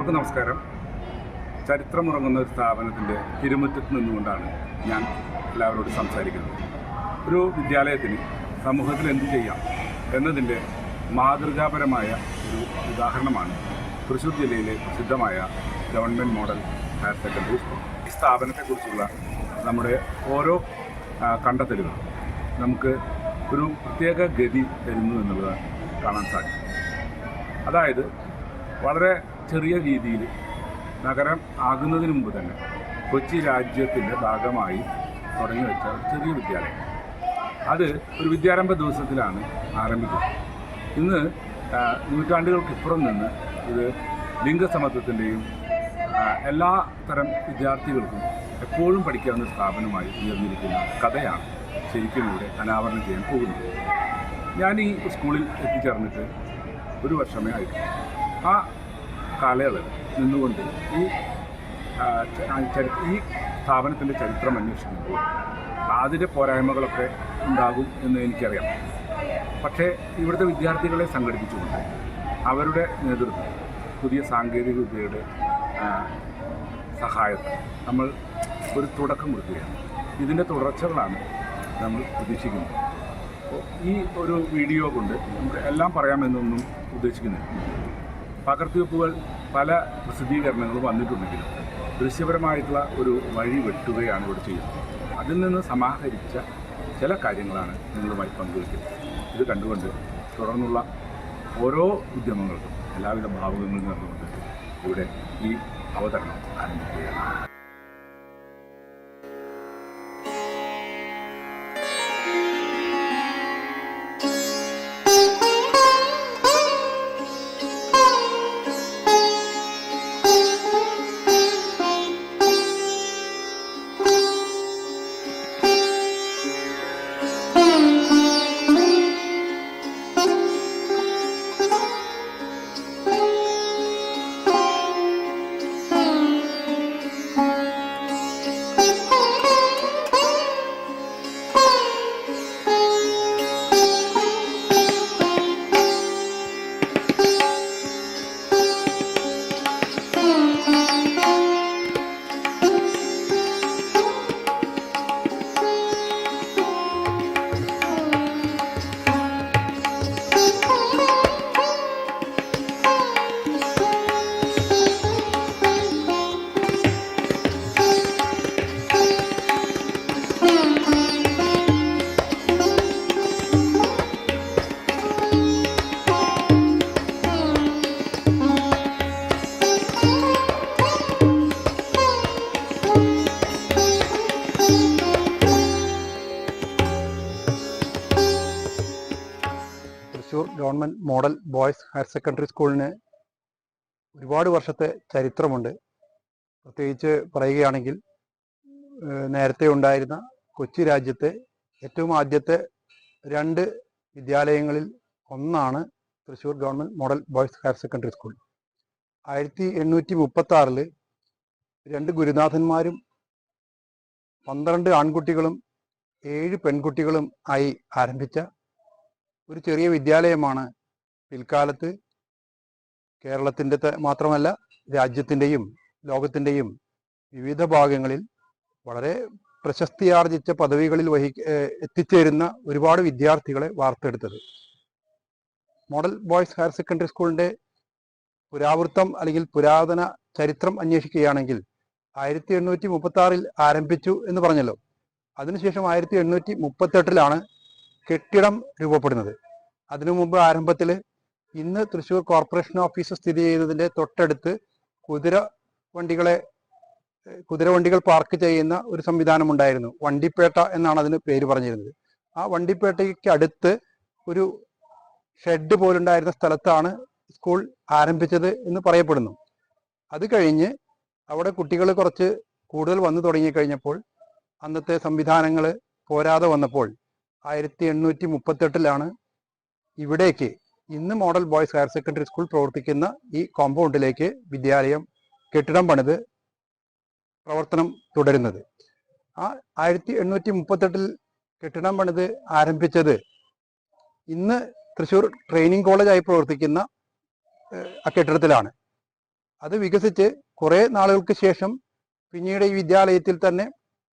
എല്ലാവർക്കും നമസ്കാരം. ചരിത്രമുറങ്ങുന്ന ഒരു സ്ഥാപനത്തിൻ്റെ തിരുമുറ്റത്ത് നിന്നുകൊണ്ടാണ് ഞാൻ എല്ലാവരോടും സംസാരിക്കുന്നത്. ഒരു വിദ്യാലയത്തിന് സമൂഹത്തിൽ എന്ത് ചെയ്യാം എന്നതിൻ്റെ മാതൃകാപരമായ ഒരു ഉദാഹരണമാണ് തൃശ്ശൂർ ജില്ലയിലെ പ്രസിദ്ധമായ government model higher secondary school. ഈ സ്ഥാപനത്തെക്കുറിച്ചുള്ള നമ്മുടെ ഓരോ കണ്ടെത്തലുകൾ നമുക്ക് ഒരു പ്രത്യേക ഗതി തരുന്നു എന്നുള്ളത് കാണാൻ സാധിക്കും. അതായത് വളരെ ചെറിയ രീതിയിൽ നഗരം ആകുന്നതിന് മുമ്പ് തന്നെ കൊച്ചി രാജ്യത്തിൻ്റെ ഭാഗമായി തുടങ്ങി വെച്ച ചെറിയ വിദ്യാലയം, അത് ഒരു വിദ്യാരംഭ ദിവസത്തിലാണ് ആരംഭിക്കുന്നത്. ഇന്ന് നൂറ്റാണ്ടുകൾക്കിപ്പുറം നിന്ന് ഇത് ലിംഗസമത്വത്തിൻ്റെയും എല്ലാ തരം വിദ്യാർത്ഥികൾക്കും എപ്പോഴും പഠിക്കാവുന്ന സ്ഥാപനമായി ഉയർന്നിരിക്കുന്ന കഥയാണ് ശരിക്കും ഇവിടെ അനാവരണം ചെയ്യാൻ പോകുന്നത്. ഞാൻ ഈ സ്കൂളിൽ എത്തിച്ചേർന്നിട്ട് ഒരു വർഷമേ ആയിട്ടുള്ളൂ. ആ കാലയളവിൽ നിന്നുകൊണ്ട് ഈ സ്ഥാപനത്തിൻ്റെ ചരിത്രം അന്വേഷിക്കുമ്പോൾ അതിൻ്റെ പോരായ്മകളൊക്കെ ഉണ്ടാകും എന്ന് എനിക്കറിയാം. പക്ഷേ ഇവിടുത്തെ വിദ്യാർത്ഥികളെ സംഘടിപ്പിച്ചുകൊണ്ട് അവരുടെ നേതൃത്വം പുതിയ സാങ്കേതിക വിദ്യയുടെ സഹായത്തിൽ നമ്മൾ ഒരു തുടക്കം കൊടുക്കുകയാണ്. ഇതിൻ്റെ തുടർച്ചകളാണ് നമ്മൾ പ്രതീക്ഷിക്കുന്നത്. അപ്പോൾ ഈ ഒരു വീഡിയോ കൊണ്ട് നമുക്ക് എല്ലാം പറയാമെന്നൊന്നും ഉദ്ദേശിക്കുന്നില്ല. പകർത്തിവെപ്പുകൾ പല പ്രസിദ്ധീകരണങ്ങളും വന്നിട്ടുണ്ടെങ്കിലും ദൃശ്യപരമായിട്ടുള്ള ഒരു വഴി വെട്ടുകയാണ് ഇവിടെ ചെയ്യുന്നത്. അതിൽ നിന്ന് സമാഹരിച്ച ചില കാര്യങ്ങളാണ് നിങ്ങളുമായി പങ്കുവയ്ക്കുന്നത്. ഇത് കണ്ടുകൊണ്ട് തുടർന്നുള്ള ഓരോ ഉദ്യമങ്ങൾക്കും എല്ലാവിധ ഭാവുകങ്ങളും നടന്നുകൊണ്ട് ഇവിടെ ഈ അവതരണം ആരംഭിക്കുകയാണ്. Thrissur government model boys higher secondary സ്കൂളിന് ഒരുപാട് വർഷത്തെ ചരിത്രമുണ്ട്. പ്രത്യേകിച്ച് പറയുകയാണെങ്കിൽ നേരത്തെ ഉണ്ടായിരുന്ന കൊച്ചി രാജ്യത്തെ ഏറ്റവും ആദ്യത്തെ 2 വിദ്യാലയങ്ങളിൽ ഒന്നാണ് Thrissur government model boys higher secondary school. 1836 2 ഗുരുനാഥന്മാരും 12 ആൺകുട്ടികളും 7 പെൺകുട്ടികളും ആയി ആരംഭിച്ച ഒരു ചെറിയ വിദ്യാലയമാണ് പിൽക്കാലത്ത് കേരളത്തിൻ്റെ മാത്രമല്ല രാജ്യത്തിൻ്റെയും ലോകത്തിൻ്റെയും വിവിധ ഭാഗങ്ങളിൽ വളരെ പ്രശസ്തിയാർജിച്ച പദവികളിൽ എത്തിച്ചേരുന്ന ഒരുപാട് വിദ്യാർത്ഥികളെ വാർത്തെടുത്തത്. മോഡൽ ബോയ്സ് ഹയർ സെക്കൻഡറി സ്കൂളിൻ്റെ പുരാവൃത്തം അല്ലെങ്കിൽ പുരാതന ചരിത്രം അന്വേഷിക്കുകയാണെങ്കിൽ 1836 ആരംഭിച്ചു എന്ന് പറഞ്ഞല്ലോ. അതിനുശേഷം 1838 കെട്ടിടം രൂപപ്പെടുന്നത്. അതിനു മുമ്പ് ആരംഭത്തിൽ ഇന്ന് തൃശ്ശൂർ കോർപ്പറേഷൻ ഓഫീസ് സ്ഥിതി ചെയ്യുന്നതിൻ്റെ തൊട്ടടുത്ത് കുതിരവണ്ടികൾ പാർക്ക് ചെയ്യുന്ന ഒരു സംവിധാനം ഉണ്ടായിരുന്നു. വണ്ടിപ്പേട്ട എന്നാണ് അതിന് പേര് പറഞ്ഞിരുന്നത്. ആ വണ്ടിപ്പേട്ടയ്ക്ക് അടുത്ത് ഒരു ഷെഡ് പോലുണ്ടായിരുന്ന സ്ഥലത്താണ് സ്കൂൾ ആരംഭിച്ചത് എന്ന് പറയപ്പെടുന്നു. അത് കഴിഞ്ഞ് അവിടെ കുട്ടികൾ കുറച്ച് കൂടുതൽ വന്നു തുടങ്ങിക്കഴിഞ്ഞപ്പോൾ അന്നത്തെ സംവിധാനങ്ങൾ പോരാതെ വന്നപ്പോൾ 1838 ഇവിടേക്ക് ഇന്ന് model boys higher secondary school പ്രവർത്തിക്കുന്ന ഈ കോമ്പൗണ്ടിലേക്ക് വിദ്യാലയം കെട്ടിടം പണിത് പ്രവർത്തനം തുടരുന്നത്. ആ 1838 കെട്ടിടം പണിത് ആരംഭിച്ചത് ഇന്ന് തൃശ്ശൂർ ട്രെയിനിങ് കോളേജായി പ്രവർത്തിക്കുന്ന ആ കെട്ടിടത്തിലാണ്. അത് വികസിച്ച് കുറേ നാളുകൾക്ക് ശേഷം പിന്നീട് ഈ വിദ്യാലയത്തിൽ തന്നെ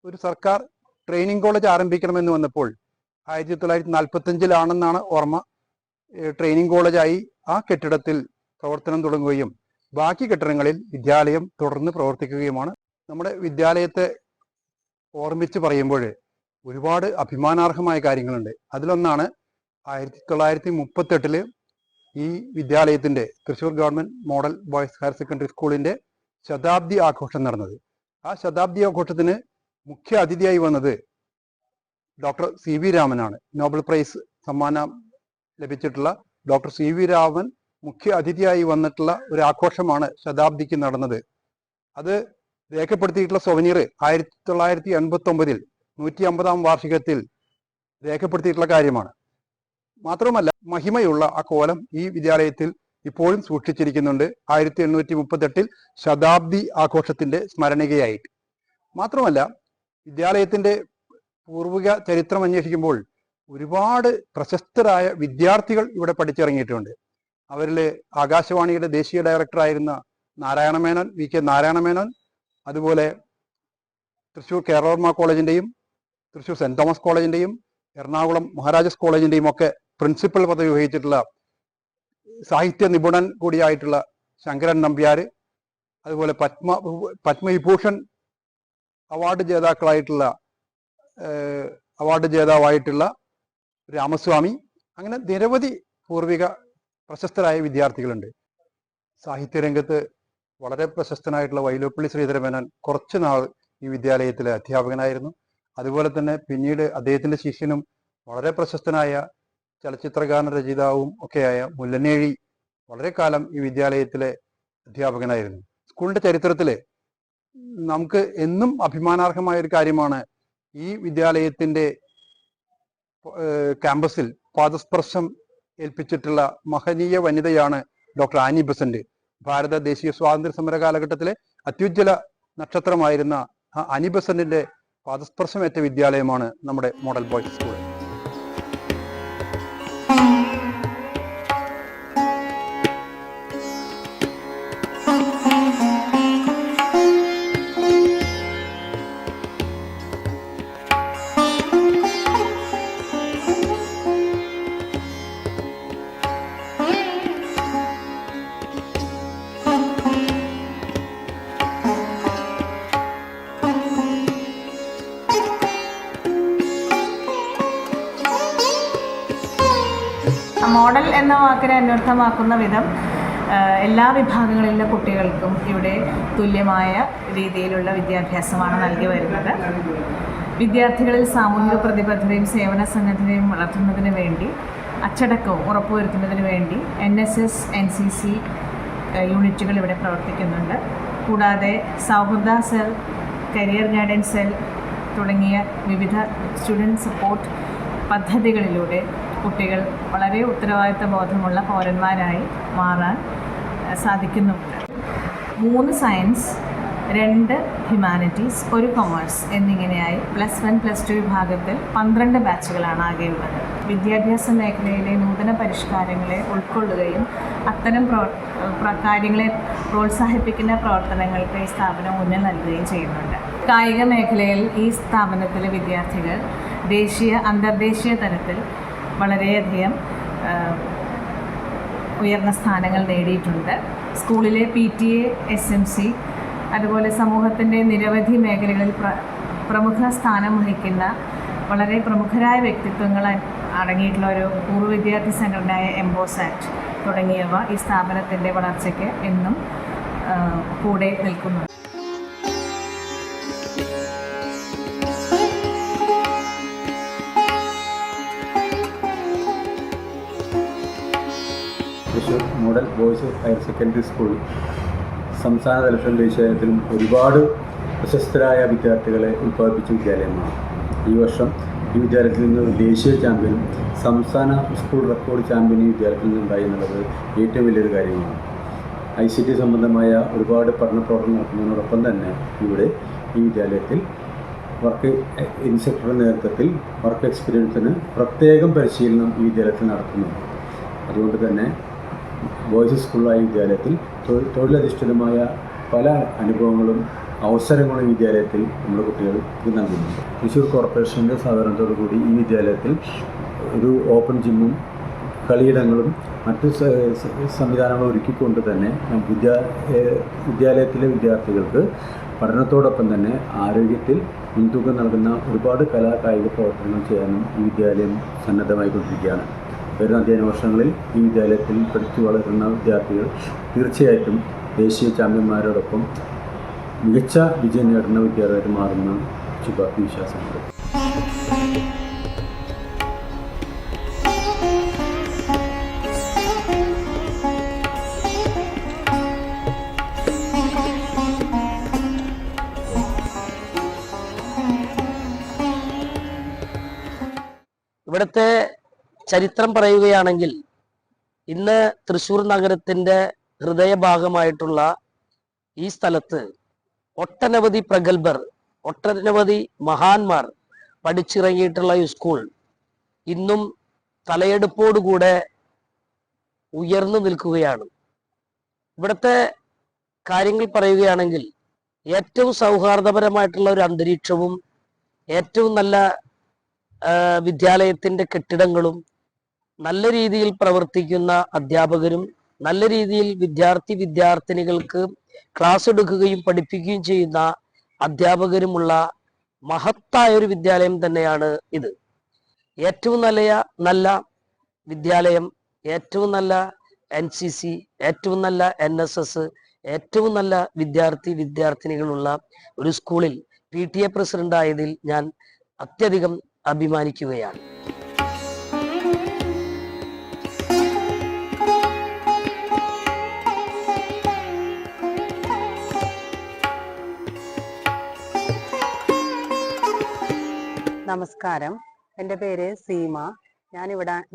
ഒരു സർക്കാർ ട്രെയിനിങ് കോളേജ് ആരംഭിക്കണമെന്ന് വന്നപ്പോൾ 1945 ഓർമ്മ, ട്രെയിനിങ് കോളേജായി ആ കെട്ടിടത്തിൽ പ്രവർത്തനം തുടങ്ങുകയും ബാക്കി കെട്ടിടങ്ങളിൽ വിദ്യാലയം തുടർന്ന് പ്രവർത്തിക്കുകയുമാണ്. നമ്മുടെ വിദ്യാലയത്തെ ഓർമ്മിച്ച് പറയുമ്പോൾ ഒരുപാട് അഭിമാനാർഹമായ കാര്യങ്ങളുണ്ട്. അതിലൊന്നാണ് 1938 ഈ വിദ്യാലയത്തിൻ്റെ Thrissur government model boys higher secondary സ്കൂളിൻ്റെ ശതാബ്ദി ആഘോഷം നടന്നത്. ആ ശതാബ്ദി ആഘോഷത്തിന് മുഖ്യ അതിഥിയായി വന്നത് ഡോക്ടർ CV രാമനാണ്. നോബൽ പ്രൈസ് സമ്മാനം ലഭിച്ചിട്ടുള്ള ഡോക്ടർ CV രാമൻ മുഖ്യ അതിഥിയായി വന്നിട്ടുള്ള ഒരു ആഘോഷമാണ് ശതാബ്ദിക്ക് നടന്നത്. അത് രേഖപ്പെടുത്തിയിട്ടുള്ള സൊവനീർ 1989 150-ാം വാർഷികത്തിൽ രേഖപ്പെടുത്തിയിട്ടുള്ള കാര്യമാണ്. മാത്രമല്ല, മഹിമയുള്ള ആ കോലം ഈ വിദ്യാലയത്തിൽ ഇപ്പോഴും സൂക്ഷിച്ചിരിക്കുന്നുണ്ട് 1838 ശതാബ്ദി ആഘോഷത്തിന്റെ സ്മരണികയായിട്ട്. മാത്രമല്ല, വിദ്യാലയത്തിന്റെ പൂർവിക ചരിത്രം അന്വേഷിക്കുമ്പോൾ ഒരുപാട് പ്രശസ്തരായ വിദ്യാർത്ഥികൾ ഇവിടെ പഠിച്ചിറങ്ങിയിട്ടുണ്ട്. അവരിൽ ആകാശവാണിയുടെ ദേശീയ ഡയറക്ടറായിരുന്ന നാരായണ മേനോൻ, VK നാരായണ മേനോൻ, അതുപോലെ തൃശ്ശൂർ കേരളവർമ്മ കോളേജിന്റെയും തൃശ്ശൂർ സെന്റ് തോമസ് കോളേജിന്റെയും എറണാകുളം മഹാരാജാസ് കോളേജിന്റെയും ഒക്കെ പ്രിൻസിപ്പൽ പദവി വഹിച്ചിട്ടുള്ള സാഹിത്യ നിപുണൻ കൂടിയായിട്ടുള്ള ശങ്കരൻ നമ്പ്യാർ, അതുപോലെ പത്മവിഭൂഷൺ അവാർഡ് ജേതാവായിട്ടുള്ള രാമസ്വാമി, അങ്ങനെ നിരവധി പൂർവിക പ്രശസ്തരായ വിദ്യാർത്ഥികളുണ്ട്. സാഹിത്യരംഗത്ത് വളരെ പ്രശസ്തനായിട്ടുള്ള വൈലോപ്പിള്ളി ശ്രീധരമേനോൻ കുറച്ചു നാൾ ഈ വിദ്യാലയത്തിലെ അധ്യാപകനായിരുന്നു. അതുപോലെ തന്നെ പിന്നീട് അദ്ദേഹത്തിന്റെ ശിഷ്യനും വളരെ പ്രശസ്തനായ ചലച്ചിത്രഗാന രചയിതാവും ഒക്കെയായ മുല്ലനേഴി വളരെ കാലം ഈ വിദ്യാലയത്തിലെ അധ്യാപകനായിരുന്നു. സ്കൂളിന്റെ ചരിത്രത്തിൽ നമുക്ക് എന്നും അഭിമാനാർഹമായ ഒരു കാര്യമാണ് ഈ വിദ്യാലയത്തിന്റെ ക്യാമ്പസിൽ പാദസ്പർശം ഏൽപ്പിച്ചിട്ടുള്ള മഹനീയ വനിതയാണ് ഡോക്ടർ ആനി ബസന്റ്. ഭാരത ദേശീയ സ്വാതന്ത്ര്യ സമര കാലഘട്ടത്തിലെ അത്യുജ്വല നക്ഷത്രമായിരുന്ന ആ ആനി ബസന്റിന്റെ പാദസ്പർശമേറ്റ വിദ്യാലയമാണ് നമ്മുടെ മോഡൽ ബോയ്സ് സ്കൂൾ. മോഡൽ എന്ന വാക്കിനെ അന്വർത്ഥമാക്കുന്ന വിധം എല്ലാ വിഭാഗങ്ങളിലെ കുട്ടികൾക്കും ഇവിടെ തുല്യമായ രീതിയിലുള്ള വിദ്യാഭ്യാസമാണ് നൽകി വരുന്നത്. വിദ്യാർത്ഥികളിൽ സാമൂഹിക പ്രതിബദ്ധതയും സേവന സന്നദ്ധതയും വളർത്തുന്നതിന് വേണ്ടി അച്ചടക്കവും ഉറപ്പുവരുത്തുന്നതിന് വേണ്ടി NSS NCC യൂണിറ്റുകൾ ഇവിടെ പ്രവർത്തിക്കുന്നുണ്ട്. കൂടാതെ സൗഹൃദ സെൽ, കരിയർ ഗൈഡൻസ് സെൽ തുടങ്ങിയ വിവിധ സ്റ്റുഡൻറ് സപ്പോർട്ട് പദ്ധതികളിലൂടെ കുട്ടികൾ വളരെ ഉത്തരവാദിത്ത ബോധമുള്ള പൗരന്മാരായി മാറാൻ സാധിക്കുന്നുണ്ട്. 3 സയൻസ്, 2 ഹ്യൂമാനിറ്റീസ്, 1 കൊമേഴ്സ് എന്നിങ്ങനെയായി +1 +2 വിഭാഗത്തിൽ 12 ബാച്ചുകളാണ് ആകെയുള്ളത്. വിദ്യാഭ്യാസ മേഖലയിലെ നൂതന പരിഷ്കാരങ്ങളെ ഉൾക്കൊള്ളുകയും അത്തരം കാര്യങ്ങളെ പ്രോത്സാഹിപ്പിക്കുന്ന പ്രവർത്തനങ്ങൾക്ക് ഈ സ്ഥാപനം ഊന്നൽ നൽകുകയും ചെയ്യുന്നുണ്ട്. കായിക മേഖലയിൽ ഈ സ്ഥാപനത്തിലെ വിദ്യാർത്ഥികൾ ദേശീയ അന്തർദേശീയ തലത്തിൽ വളരെയധികം ഉയർന്ന സ്ഥാനങ്ങൾ നേടിയിട്ടുണ്ട്. സ്കൂളിലെ PTA, SMC അതുപോലെ സമൂഹത്തിൻ്റെ നിരവധി മേഖലകളിൽ പ്രമുഖ സ്ഥാനം വഹിക്കുന്ന വളരെ പ്രമുഖരായ വ്യക്തിത്വങ്ങൾ അടങ്ങിയിട്ടുള്ള ഒരു പൂർവ്വ വിദ്യാർത്ഥി സംഘടനയായ എംബോസാറ്റ് തുടങ്ങിയവ ഈ സ്ഥാപനത്തിൻ്റെ വളർച്ചയ്ക്ക് എന്നും കൂടെ നിൽക്കുന്നു. Thrissur model boys higher secondary school സംസ്ഥാന തലത്തിലും ദേശീയ തലത്തിലും ഒരുപാട് പ്രശസ്തരായ വിദ്യാർത്ഥികളെ ഉൽപ്പാദിപ്പിച്ച വിദ്യാലയമാണ്. ഈ വർഷം ഈ വിദ്യാലയത്തിൽ നിന്ന് ദേശീയ ചാമ്പ്യനും സംസ്ഥാന സ്കൂൾ റെക്കോർഡ് ചാമ്പ്യൻ ഈ വിദ്യാലയത്തിൽ നിന്നുണ്ടായി എന്നുള്ളത് ഏറ്റവും വലിയൊരു കാര്യമാണ്. ICT സംബന്ധമായ ഒരുപാട് പഠന പ്രവർത്തനം നടത്തുന്നതിനോടൊപ്പം തന്നെ ഇവിടെ ഈ വിദ്യാലയത്തിൽ വർക്ക് ഇൻസ്ട്രക്ടറുടെ നേതൃത്വത്തിൽ വർക്ക് എക്സ്പീരിയൻസിന് പ്രത്യേകം പരിശീലനം ഈ വിദ്യാലയത്തിൽ നടത്തുന്നുണ്ട്. അതുകൊണ്ട് തന്നെ ബോയ്സ് സ്കൂളായ വിദ്യാലയത്തിൽ തൊഴിലധിഷ്ഠിതമായ പല അനുഭവങ്ങളും അവസരങ്ങളും ഈ വിദ്യാലയത്തിൽ നമ്മുടെ കുട്ടികൾക്ക് നൽകുന്നുണ്ട്. തൃശ്ശൂർ കോർപ്പറേഷൻ്റെ സഹകരണത്തോടുകൂടി ഈ വിദ്യാലയത്തിൽ ഒരു ഓപ്പൺ ജിമ്മും കളിയിടങ്ങളും മറ്റു സംവിധാനങ്ങൾ ഒരുക്കിക്കൊണ്ട് തന്നെ വിദ്യാലയത്തിലെ വിദ്യാർത്ഥികൾക്ക് പഠനത്തോടൊപ്പം തന്നെ ആരോഗ്യത്തിൽ മുൻതൂക്കം നൽകുന്ന ഒരുപാട് കായിക പ്രവർത്തനങ്ങൾ ചെയ്യാനും ഈ വിദ്യാലയം സന്നദ്ധമായിക്കൊണ്ടിരിക്കുകയാണ്. വരുന്ന അധ്യയന വർഷങ്ങളിൽ ഈ വിദ്യാലയത്തിൽ പഠിച്ചു വളരുന്ന വിദ്യാർത്ഥികൾ തീർച്ചയായിട്ടും ദേശീയ ചാമ്പ്യന്മാരോടൊപ്പം മികച്ച വിജയം നേടുന്ന വിദ്യാർത്ഥിയായിട്ട് മാറുന്ന ശുഭാപ്തി വിശ്വാസമുണ്ട്. ഇവിടുത്തെ ചരിത്രം പറയുകയാണെങ്കിൽ ഇന്ന് തൃശ്ശൂർ നഗരത്തിന്റെ ഹൃദയഭാഗമായിട്ടുള്ള ഈ സ്ഥലത്ത് ഒട്ടനവധി പ്രഗത്ഭർ, ഒട്ടനവധി മഹാന്മാർ പഠിച്ചിറങ്ങിയിട്ടുള്ള ഈ സ്കൂൾ ഇന്നും തലയെടുപ്പോടുകൂടെ ഉയർന്നു നിൽക്കുകയാണ്. ഇവിടുത്തെ കാര്യങ്ങൾ പറയുകയാണെങ്കിൽ ഏറ്റവും സൗഹാർദ്ദപരമായിട്ടുള്ള ഒരു അന്തരീക്ഷവും ഏറ്റവും നല്ല വിദ്യാലയത്തിന്റെ കെട്ടിടങ്ങളും നല്ല രീതിയിൽ പ്രവർത്തിക്കുന്ന അധ്യാപകരും നല്ല രീതിയിൽ വിദ്യാർത്ഥിനികൾക്ക് ക്ലാസ് എടുക്കുകയും പഠിപ്പിക്കുകയും ചെയ്യുന്ന അധ്യാപകരുമുള്ള മഹത്തായ ഒരു വിദ്യാലയം തന്നെയാണ് ഇത്. ഏറ്റവും നല്ല വിദ്യാലയം, ഏറ്റവും നല്ല NCC, ഏറ്റവും നല്ല NSS, ഏറ്റവും നല്ല വിദ്യാർത്ഥിനികളുള്ള ഒരു സ്കൂളിൽ PTA പ്രസിഡന്റ് ആയതിൽ ഞാൻ അത്യധികം അഭിമാനിക്കുകയാണ്. നമസ്കാരം, എൻ്റെ പേര് സീമ.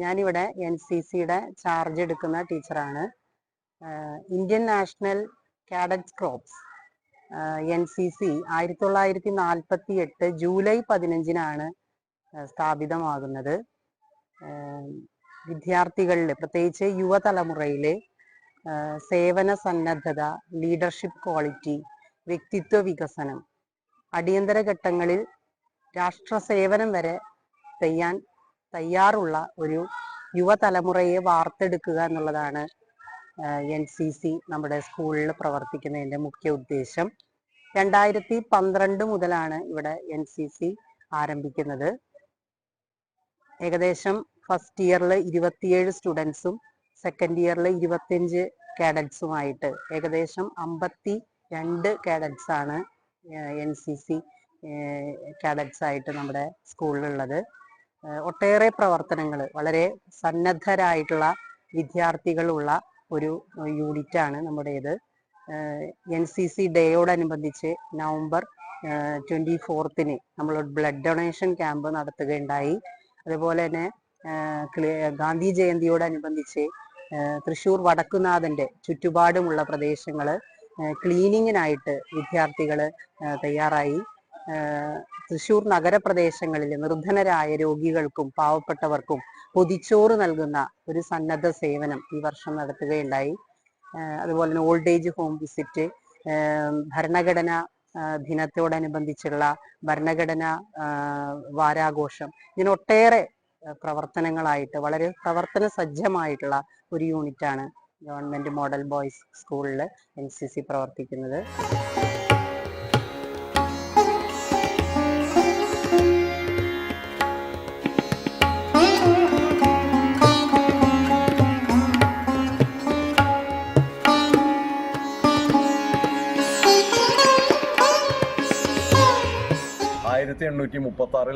ഞാനിവിടെ NCCയുടെ ചാർജ് എടുക്കുന്ന ടീച്ചറാണ്. Indian national cadets corps NCC 1948 July 15 സ്ഥാപിതമാകുന്നത്. വിദ്യാർത്ഥികളിൽ, പ്രത്യേകിച്ച് യുവതലമുറയിലെ സേവന സന്നദ്ധത, ലീഡർഷിപ്പ് ക്വാളിറ്റി, വ്യക്തിത്വ വികസനം, അടിയന്തര ഘട്ടങ്ങളിൽ രാഷ്ട്ര സേവനം വരെ ചെയ്യാൻ തയ്യാറുള്ള ഒരു യുവതലമുറയെ വാർത്തെടുക്കുക എന്നുള്ളതാണ് NCC നമ്മുടെ സ്കൂളിൽ പ്രവർത്തിക്കുന്നതിൻ്റെ മുഖ്യ ഉദ്ദേശം. 2012 മുതലാണ് ഇവിടെ NCC ആരംഭിക്കുന്നത്. ഏകദേശം ഫസ്റ്റ് ഇയറിൽ 27 സ്റ്റുഡൻസും സെക്കൻഡ് ഇയറിൽ 25 കാഡറ്റ്സുമായിട്ട് ഏകദേശം 52 കാഡറ്റ്സ് ആണ് NCC കാഡറ്റ്സ് ആയിട്ട് നമ്മുടെ സ്കൂളിലുള്ളത്. ഒട്ടേറെ പ്രവർത്തനങ്ങൾ, വളരെ സന്നദ്ധരായിട്ടുള്ള വിദ്യാർത്ഥികളുള്ള ഒരു യൂണിറ്റാണ് നമ്മുടേത്. NCC ഡേയോടനുബന്ധിച്ച് നവംബർ 24 നമ്മൾ ബ്ലഡ് ഡൊണേഷൻ ക്യാമ്പ് നടത്തുകയുണ്ടായി. അതുപോലെ തന്നെ ഗാന്ധി ജയന്തിയോടനുബന്ധിച്ച് തൃശ്ശൂർ വടക്കുനാഥൻ്റെ ചുറ്റുപാടുമുള്ള പ്രദേശങ്ങൾ ക്ലീനിങ്ങിനായിട്ട് വിദ്യാർത്ഥികൾ തയ്യാറായി. തൃശ്ശൂർ നഗരപ്രദേശങ്ങളിൽ നിർധനരായ രോഗികൾക്കും പാവപ്പെട്ടവർക്കും പൊതിച്ചോറ് നൽകുന്ന ഒരു സന്നദ്ധ സേവനം ഈ വർഷം നടത്തുകയുണ്ടായി. അതുപോലെ തന്നെ ഓൾഡ് ഏജ് ഹോം വിസിറ്റ്, ഭരണഘടന ദിനത്തോടനുബന്ധിച്ചുള്ള ഭരണഘടന വാരാഘോഷം, ഇങ്ങനെ ഒട്ടേറെ പ്രവർത്തനങ്ങളായിട്ട് വളരെ പ്രവർത്തന സജ്ജമായിട്ടുള്ള ഒരു യൂണിറ്റാണ് ഗവൺമെന്റ് മോഡൽ ബോയ്സ് സ്കൂളിൽ NCC പ്രവർത്തിക്കുന്നത്.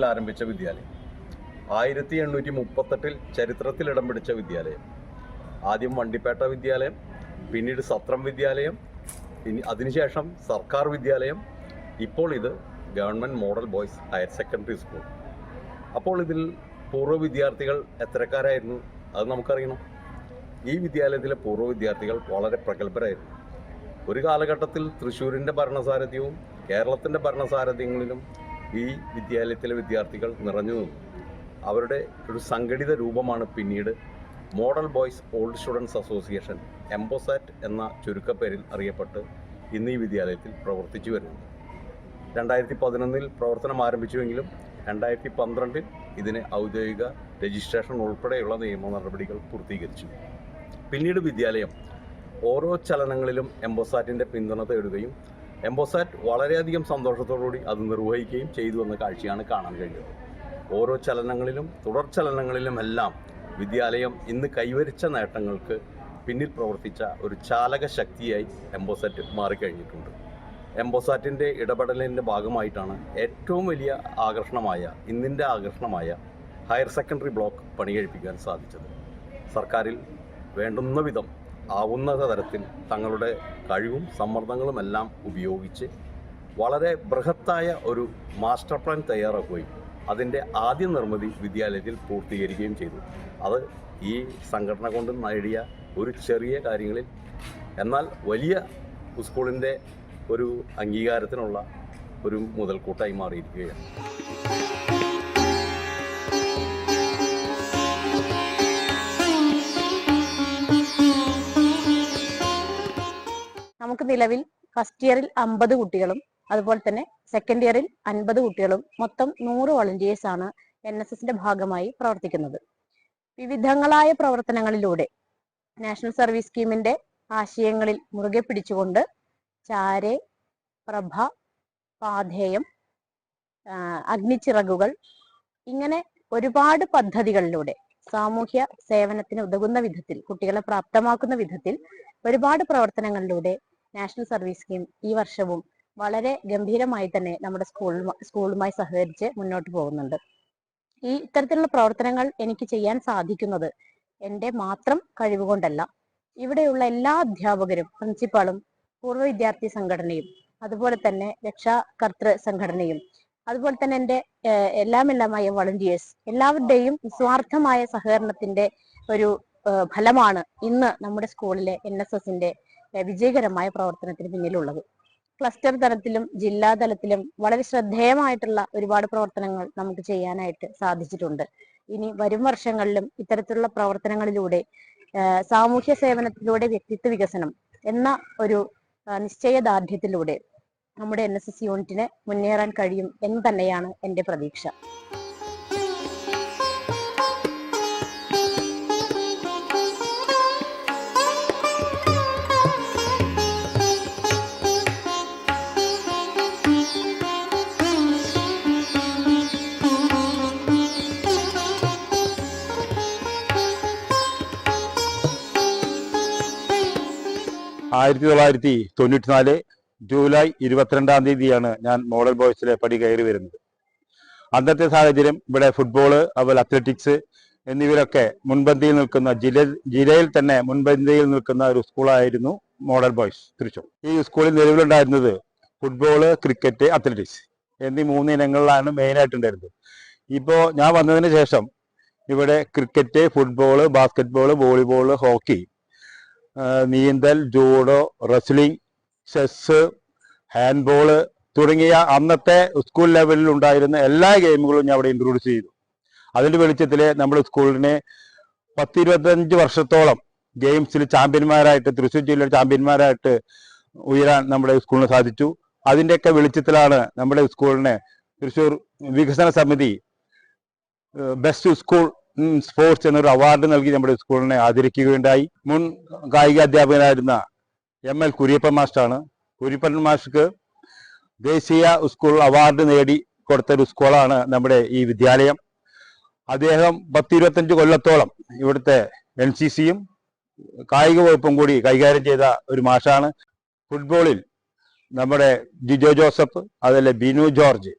ആരംഭിച്ച വിദ്യാലയം, 1838 ചരിത്രത്തിൽ ഇടം പിടിച്ച വിദ്യാലയം. ആദ്യം വണ്ടിപ്പേട്ട വിദ്യാലയം, പിന്നീട് സത്രം വിദ്യാലയം, അതിനുശേഷം സർക്കാർ വിദ്യാലയം, ഇപ്പോൾ ഇത് government model boys higher secondary school. അപ്പോൾ ഇതിൽ പൂർവ്വ വിദ്യാർത്ഥികൾ എത്രക്കാരായിരുന്നു അത് നമുക്കറിയണം. ഈ വിദ്യാലയത്തിലെ പൂർവ്വ വിദ്യാർത്ഥികൾ വളരെ പ്രഗത്ഭരായിരുന്നു. ഒരു കാലഘട്ടത്തിൽ തൃശ്ശൂരിൻ്റെ ഭരണസാരഥ്യവും കേരളത്തിൻ്റെ ഭരണസാരഥ്യങ്ങളിലും ഈ വിദ്യാലയത്തിലെ വിദ്യാർത്ഥികൾ നിറഞ്ഞു നിന്നു. അവരുടെ ഒരു സംഘടിത രൂപമാണ് പിന്നീട് model boys old students association എംബോസാറ്റ് എന്ന ചുരുക്കപ്പേരിൽ അറിയപ്പെട്ട് ഇന്ന് ഈ വിദ്യാലയത്തിൽ പ്രവർത്തിച്ചു വരുന്നു. 2011 പ്രവർത്തനം ആരംഭിച്ചുവെങ്കിലും 2012 ഇതിന് ഔദ്യോഗിക രജിസ്ട്രേഷൻ ഉൾപ്പെടെയുള്ള നിയമ നടപടികൾ പൂർത്തീകരിച്ചു. പിന്നീട് വിദ്യാലയം ഓരോ ചലനങ്ങളിലും എംബോസാറ്റിൻ്റെ പിന്തുണ തേടുകയും എംബോസാറ്റ് വളരെയധികം സന്തോഷത്തോടുകൂടി അത് നിർവഹിക്കുകയും ചെയ്തു എന്ന കാഴ്ചയാണ് കാണാൻ കഴിയുന്നത്. ഓരോ ചലനങ്ങളിലും തുടർ ചലനങ്ങളിലുമെല്ലാം വിദ്യാലയം ഇന്ന് കൈവരിച്ച നേട്ടങ്ങൾക്ക് പിന്നിൽ പ്രവർത്തിച്ച ഒരു ചാലക ശക്തിയായി എംബോസാറ്റ് മാറിക്കഴിഞ്ഞിട്ടുണ്ട്. എംബോസാറ്റിൻ്റെ ഇടപെടലിൻ്റെ ഭാഗമായിട്ടാണ് ഏറ്റവും വലിയ ഇന്നിൻ്റെ ആകർഷണമായ ഹയർ സെക്കൻഡറി ബ്ലോക്ക് പണികഴിപ്പിക്കാൻ സാധിച്ചത്. സർക്കാരിൽ വേണ്ടുന്ന വിധം ആവുന്ന തരത്തിൽ തങ്ങളുടെ കഴിവും സമ്മർദ്ദങ്ങളുമെല്ലാം ഉപയോഗിച്ച് വളരെ ബൃഹത്തായ ഒരു മാസ്റ്റർ പ്ലാൻ തയ്യാറാക്കുകയും അതിൻ്റെ ആദ്യ നിർമ്മിതി വിദ്യാലയത്തിൽ പൂർത്തീകരിക്കുകയും ചെയ്തു. അത് ഈ സംഘടന കൊണ്ട് നേടിയ ഒരു ചെറിയ കാര്യങ്ങളിൽ എന്നാൽ വലിയ സ്കൂളിൻ്റെ ഒരു അംഗീകാരത്തിനുള്ള ഒരു മുതൽക്കൂട്ടായി മാറിയിരിക്കുകയാണ്. നമുക്ക് നിലവിൽ ഫസ്റ്റ് ഇയറിൽ 50 കുട്ടികളും അതുപോലെ തന്നെ സെക്കൻഡ് ഇയറിൽ 50 കുട്ടികളും മൊത്തം 100 വോളണ്ടിയേഴ്സ് ആണ് NSSന്റെ ഭാഗമായി പ്രവർത്തിക്കുന്നത്. വിവിധങ്ങളായ പ്രവർത്തനങ്ങളിലൂടെ നാഷണൽ സർവീസ് സ്കീമിന്റെ ആശയങ്ങളിൽ മുറുകെ പിടിച്ചുകൊണ്ട് ചാരെ, പ്രഭ, പാഥേയം, അഗ്നിച്ചിറകുകൾ ഇങ്ങനെ ഒരുപാട് പദ്ധതികളിലൂടെ സാമൂഹ്യ സേവനത്തിന് ഉതകുന്ന വിധത്തിൽ കുട്ടികളെ പ്രാപ്തമാക്കുന്ന വിധത്തിൽ ഒരുപാട് പ്രവർത്തനങ്ങളിലൂടെ നാഷണൽ സർവീസ് സ്കീം ഈ വർഷവും വളരെ ഗംഭീരമായി തന്നെ നമ്മുടെ സ്കൂളുമായി സഹകരിച്ച് മുന്നോട്ട് പോകുന്നുണ്ട്. ഈ ഇത്തരത്തിലുള്ള പ്രവർത്തനങ്ങൾ എനിക്ക് ചെയ്യാൻ സാധിക്കുന്നത് എൻ്റെ മാത്രം കഴിവുകൊണ്ടല്ല. ഇവിടെയുള്ള എല്ലാ അധ്യാപകരും, പ്രിൻസിപ്പാളും, പൂർവ്വ വിദ്യാർത്ഥി സംഘടനയും, അതുപോലെ തന്നെ രക്ഷാകർതൃ സംഘടനയും, അതുപോലെ തന്നെ എൻ്റെ എല്ലാമായ വളണ്ടിയേഴ്സ് എല്ലാവരുടെയും നിസ്വാർത്ഥമായ സഹകരണത്തിന്റെ ഒരു ഫലമാണ് ഇന്ന് നമ്മുടെ സ്കൂളിലെ NSSന്റെ വിജയകരമായ പ്രവർത്തനത്തിന് പിന്നിലുള്ളത്. ക്ലസ്റ്റർ തലത്തിലും ജില്ലാ തലത്തിലും വളരെ ശ്രദ്ധേയമായിട്ടുള്ള ഒരുപാട് പ്രവർത്തനങ്ങൾ നമുക്ക് ചെയ്യാനായിട്ട് സാധിച്ചിട്ടുണ്ട്. ഇനി വരും വർഷങ്ങളിലും ഇത്തരത്തിലുള്ള പ്രവർത്തനങ്ങളിലൂടെ സാമൂഹ്യ സേവനത്തിലൂടെ വ്യക്തിത്വ വികസനം എന്ന ഒരു നിശ്ചയദാർഢ്യത്തിലൂടെ നമ്മുടെ NSS യൂണിറ്റിന് മുന്നേറാൻ കഴിയും എന്ന് തന്നെയാണ് എൻ്റെ പ്രതീക്ഷ. ആയിരത്തി 1994 ജൂലൈ 22-ാം തീയതിയാണ് ഞാൻ മോഡൽ ബോയ്സിലെ പടി കയറി വരുന്നത്. അന്നത്തെ സാഹചര്യം ഇവിടെ ഫുട്ബോള്, അതുപോലെ അത്ലറ്റിക്സ് എന്നിവരൊക്കെ മുൻപന്തിയിൽ നിൽക്കുന്ന ജില്ലയിൽ തന്നെ മുൻപന്തിയിൽ നിൽക്കുന്ന ഒരു സ്കൂളായിരുന്നു മോഡൽ ബോയ്സ് തൃശ്ശൂർ. ഈ സ്കൂളിൽ നിലവിലുണ്ടായിരുന്നത് ഫുട്ബോള്, ക്രിക്കറ്റ്, അത്ലറ്റിക്സ് എന്നീ 3 ഇനങ്ങളിലാണ് മെയിനായിട്ടുണ്ടായിരുന്നത്. ഇപ്പോൾ ഞാൻ വന്നതിന് ശേഷം ഇവിടെ cricket, football, basketball, volleyball, hockey, നീന്തൽ, ജൂഡോ, റെസ്ലിംഗ്, ചെസ്, ഹാൻഡ്ബോള് തുടങ്ങിയ അന്നത്തെ സ്കൂൾ ലെവലിൽ ഉണ്ടായിരുന്ന എല്ലാ ഗെയിമുകളും ഞാൻ അവിടെ ഇൻട്രൊഡ്യൂസ് ചെയ്തു. അതിൻ്റെ വെളിച്ചത്തിൽ നമ്മുടെ സ്കൂളിനെ 10-25 വർഷത്തോളം ഗെയിംസിൽ ചാമ്പ്യന്മാരായിട്ട്, തൃശ്ശൂർ ജില്ലയുടെ ചാമ്പ്യന്മാരായിട്ട് ഉയരാൻ നമ്മുടെ സ്കൂളിന് സാധിച്ചു. അതിൻ്റെയൊക്കെ വെളിച്ചത്തിലാണ് നമ്മുടെ സ്കൂളിനെ തൃശ്ശൂർ വികസന സമിതി ബെസ്റ്റ് സ്കൂൾ സ്പോർട്സ് എന്നൊരു അവാർഡ് നൽകി നമ്മുടെ സ്കൂളിനെ ആദരിക്കുകയുണ്ടായി. മുൻ കായിക അധ്യാപകനായിരുന്ന ML കുര്യപ്പൻ മാസ്റ്ററാണ്. കുര്യപ്പൻ മാസ്റ്റർക്ക് ദേശീയ സ്കൂൾ അവാർഡ് നേടി കൊടുത്ത ഒരു സ്കൂളാണ് നമ്മുടെ ഈ വിദ്യാലയം. അദ്ദേഹം 10-25 കൊല്ലത്തോളം ഇവിടുത്തെ NCCയും കായിക വകുപ്പും കൂടി കൈകാര്യം ചെയ്ത ഒരു മാഷാണ്. ഫുട്ബോളിൽ നമ്മുടെ ജിജോ ജോസഫ്, അതല്ലേ ബിനു ജോർജ്,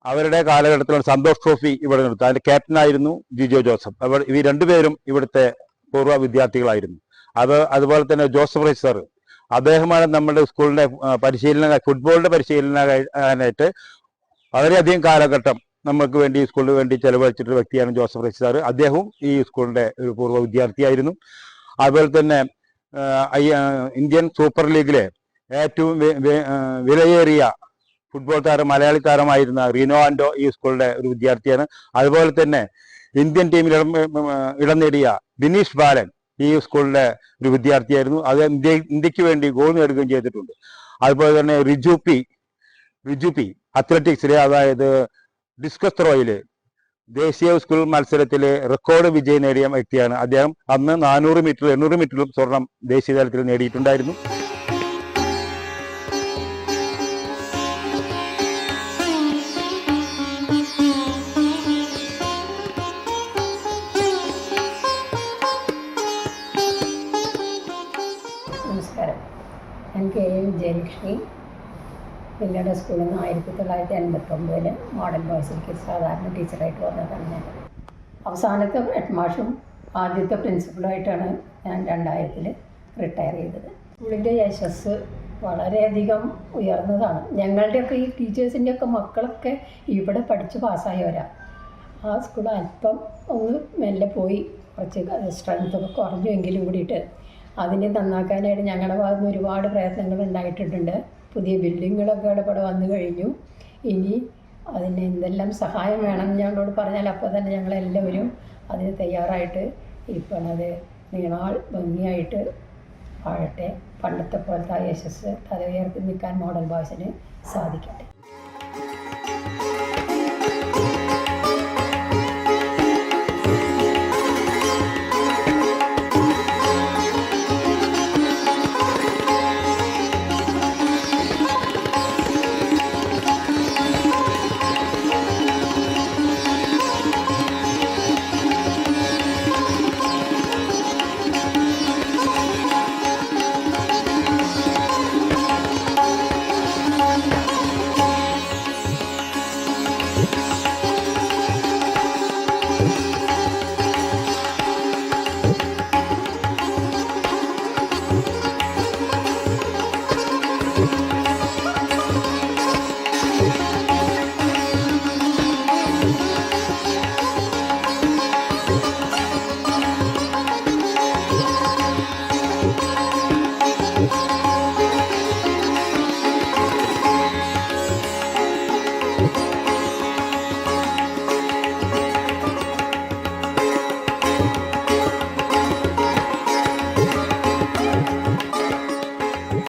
അവരുടെ കാലഘട്ടത്തിലാണ് സന്തോഷ് ട്രോഫി ഇവിടെ നിർത്തുക. അതിന്റെ ക്യാപ്റ്റനായിരുന്നു ജിജോ ജോസഫ്. ഈ രണ്ടുപേരും ഇവിടുത്തെ പൂർവ്വ വിദ്യാർത്ഥികളായിരുന്നു. അതുപോലെ തന്നെ ജോസഫ് റൈസ് സാർ, അദ്ദേഹമാണ് നമ്മുടെ സ്കൂളിന്റെ ഫുട്ബോളിന്റെ പരിശീലനമായിട്ട് വളരെയധികം കാലഘട്ടം നമുക്ക് വേണ്ടി സ്കൂളിന് വേണ്ടി ചെലവഴിച്ചിട്ടൊരു വ്യക്തിയാണ് ജോസഫ് റൈസ് സാർ. അദ്ദേഹവും ഈ സ്കൂളിന്റെ ഒരു പൂർവ്വ വിദ്യാർത്ഥിയായിരുന്നു. അതുപോലെ തന്നെ ഇന്ത്യൻ സൂപ്പർ ലീഗിലെ ഏറ്റവും വിലയേറിയ ഫുട്ബോൾ താരം, മലയാളി താരമായിരുന്ന റീനോ ആൻഡോ ഈ സ്കൂളിന്റെ ഒരു വിദ്യാർത്ഥിയാണ്. അതുപോലെ തന്നെ ഇന്ത്യൻ ടീമിൽ ഇടം നേടിയ ബിനീഷ് ബാലൻ ഈ സ്കൂളിലെ ഒരു വിദ്യാർത്ഥിയായിരുന്നു. അത് ഇന്ത്യക്ക് വേണ്ടി ഗോൾ നേടുകയും ചെയ്തിട്ടുണ്ട്. അതുപോലെ തന്നെ റിജു പി അത്ലറ്റിക്സിൽ, അതായത് ഡിസ്കസ് ത്രോയില് ദേശീയ സ്കൂൾ മത്സരത്തിൽ റെക്കോർഡ് വിജയം നേടിയ വ്യക്തിയാണ് അദ്ദേഹം. അന്ന് 400 മീറ്റർ 800 മീറ്ററിലും സ്വർണം ദേശീയ തലത്തിൽ നേടിയിട്ടുണ്ടായിരുന്നു. നമസ്കാരം, ഞാൻ KA വിജയലക്ഷ്മി. പിന്നീട് സ്കൂളിൽ നിന്ന് 1989 മോഡൽ ബോയ്സിലേക്ക് സാധാരണ ടീച്ചറായിട്ട് വന്നതാണ് ഞാൻ. അവസാനത്തെ ഹെഡ് മാഷും ആദ്യത്തെ പ്രിൻസിപ്പളുമായിട്ടാണ് ഞാൻ 2000 റിട്ടയർ ചെയ്തത്. സ്കൂളിൻ്റെ യശസ് വളരെയധികം ഉയർന്നതാണ്. ഞങ്ങളുടെയൊക്കെ ഈ ടീച്ചേഴ്സിൻ്റെയൊക്കെ മക്കളൊക്കെ ഇവിടെ പഠിച്ച് പാസ്സായവരാണ്. ആ സ്കൂൾ അല്പം ഒന്ന് മെല്ലെ പോയി, കുറച്ച് സ്ട്രെങ്ത്തൊക്കെ കുറഞ്ഞുവെങ്കിലും കൂടിയിട്ട് അതിനെ നന്നാക്കാനായിട്ട് ഞങ്ങളുടെ ഭാഗത്ത് നിന്ന് ഒരുപാട് പ്രയത്നങ്ങൾ ഉണ്ടായിട്ടുണ്ട്. പുതിയ ബിൽഡിങ്ങുകളൊക്കെ ഇവിടെ വന്നു കഴിഞ്ഞു. ഇനി അതിന് എന്തെല്ലാം സഹായം വേണമെന്ന് ഞങ്ങളോട് പറഞ്ഞാൽ അപ്പോൾ തന്നെ ഞങ്ങളെല്ലാവരും അതിന് തയ്യാറായിട്ട് ഇരിക്കുകയാണ്. അത് നീളാൾ ഭംഗിയായിട്ട് വാഴട്ടെ. പണ്ടത്തെ പോലത്തെ ആ യശസ് തല ഉയർത്തി നിൽക്കാൻ മോഡൽ ബോയ്സിന് സാധിക്കട്ടെ.